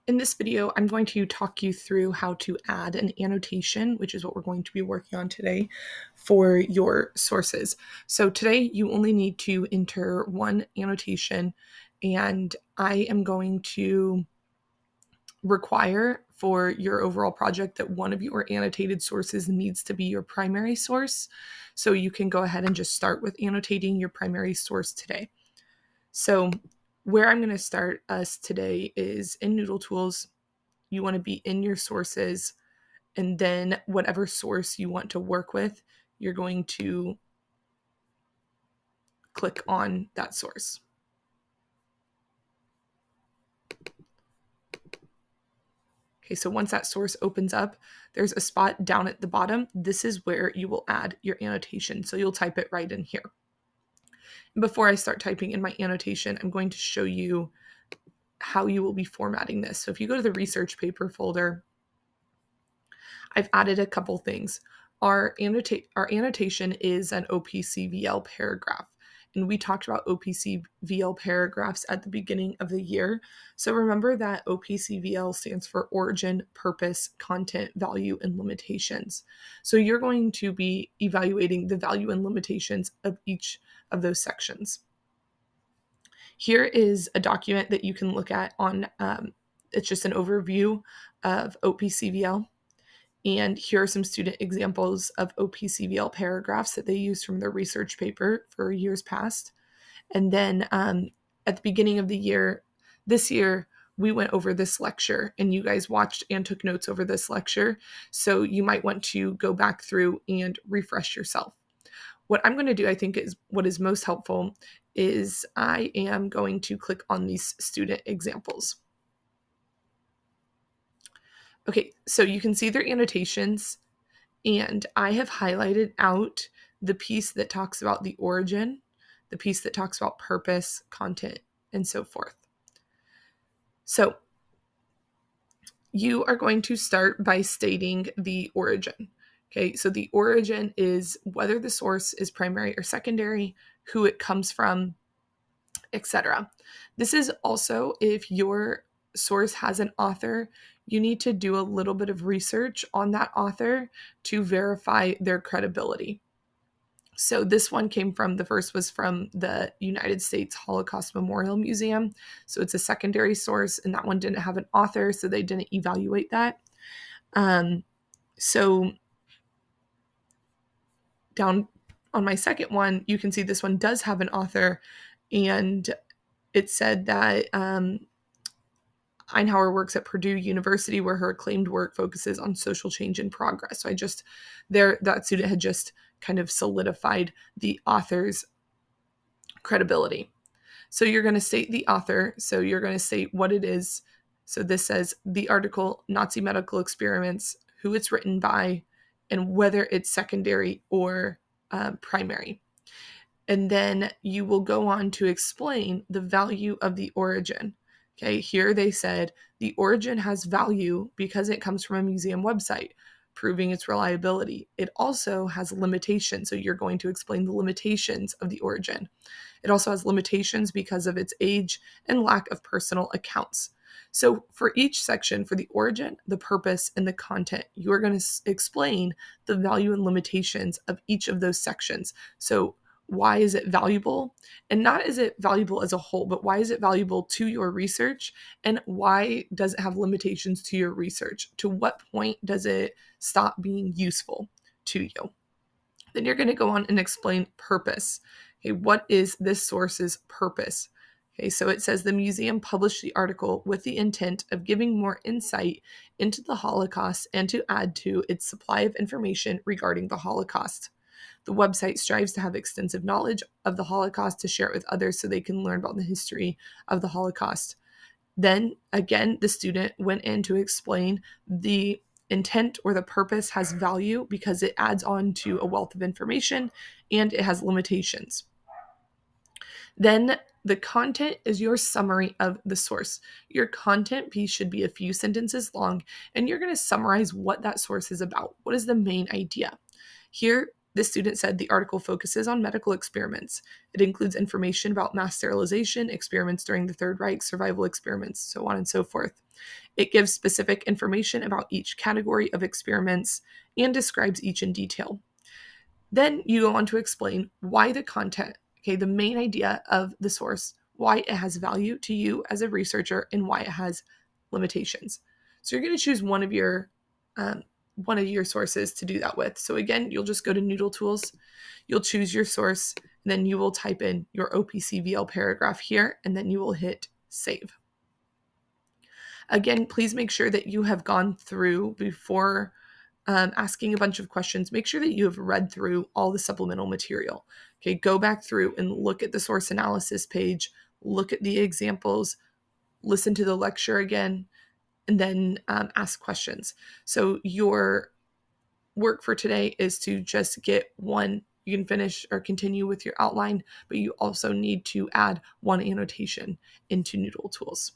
In this video, I'm going to talk you through how to add an annotation, which is what we're going to be working on today, for your sources. So today you only need to enter one annotation, and I am going to require for your overall project that one of your annotated sources needs to be your primary source. So you can go ahead and just start with annotating your primary source today. So where I'm going to start us today is in Noodle Tools. You want to be in your sources, and then whatever source you want to work with, you're going to click on that source. Okay, so once that source opens up, there's a spot down at the bottom. This is where you will add your annotation. So you'll type it right in here. Before I start typing in my annotation, I'm going to show you how you will be formatting this. So if you go to the research paper folder, I've added a couple things. Our annotation is an OPCVL paragraph, and we talked about OPCVL paragraphs at the beginning of the year. So remember that OPCVL stands for origin, purpose, content, value, and limitations. So you're going to be evaluating the value and limitations of each of those sections. Here is a document that you can look at on, it's just an overview of OPCVL. And here are some student examples of OPCVL paragraphs that they used from their research paper for years past. And then at the beginning of the year, this year, we went over this lecture and you guys watched and took notes over this lecture. So you might want to go back through and refresh yourself. What I'm going to do, I think, is what is most helpful is I am going to click on these student examples. Okay, so you can see their annotations, and I have highlighted out the piece that talks about the origin, the piece that talks about purpose, content, and so forth. So you are going to start by stating the origin. Okay, so the origin is whether the source is primary or secondary, who it comes from, etc. This is also if your source has an author, you need to do a little bit of research on that author to verify their credibility. So this one the first was from the United States Holocaust Memorial Museum. So it's a secondary source, and that one didn't have an author, so they didn't evaluate that. So down on my second one, you can see this one does have an author, and it said that Einhauer works at Purdue University, where her acclaimed work focuses on social change and progress. So that student had just kind of solidified the author's credibility. So you're going to state the author. So you're going to state what it is. So this says the article, Nazi medical experiments, who it's written by, and whether it's secondary or primary. And then you will go on to explain the value of the origin. Okay, here they said the origin has value because it comes from a museum website, proving its reliability. It also has limitations, so you're going to explain the limitations of the origin. It also has limitations because of its age and lack of personal accounts. So for each section, for the origin, the purpose, and the content, you're going to explain the value and limitations of each of those sections. So why is it valuable? And not is it valuable as a whole, but why is it valuable to your research? And why does it have limitations to your research? To what point does it stop being useful to you? Then you're going to go on and explain purpose. Okay, what is this source's purpose? Okay, so it says the museum published the article with the intent of giving more insight into the Holocaust and to add to its supply of information regarding the Holocaust. The website strives to have extensive knowledge of the Holocaust to share it with others so they can learn about the history of the Holocaust. Then, again, the student went in to explain the intent or the purpose has value because it adds on to a wealth of information and it has limitations. Then the content is your summary of the source. Your content piece should be a few sentences long, and you're going to summarize what that source is about. What is the main idea? Here, This student said the article focuses on medical experiments. It includes information about mass sterilization, experiments during the Third Reich, survival experiments, so on and so forth. It gives specific information about each category of experiments and describes each in detail. Then you go on to explain why the content, okay, the main idea of the source, why it has value to you as a researcher, and why it has limitations. So you're going to choose one of your sources to do that with. So again, you'll just go to Noodle Tools, you'll choose your source, and then you will type in your OPCVL paragraph here, and then you will hit save. Again, please make sure that you have gone through before asking a bunch of questions. Make sure that you have read through all the supplemental material. Okay, go back through and look at the source analysis page, look at the examples, listen to the lecture again, and then ask questions. So your work for today is to just get one. You can finish or continue with your outline, but you also need to add one annotation into Noodle Tools.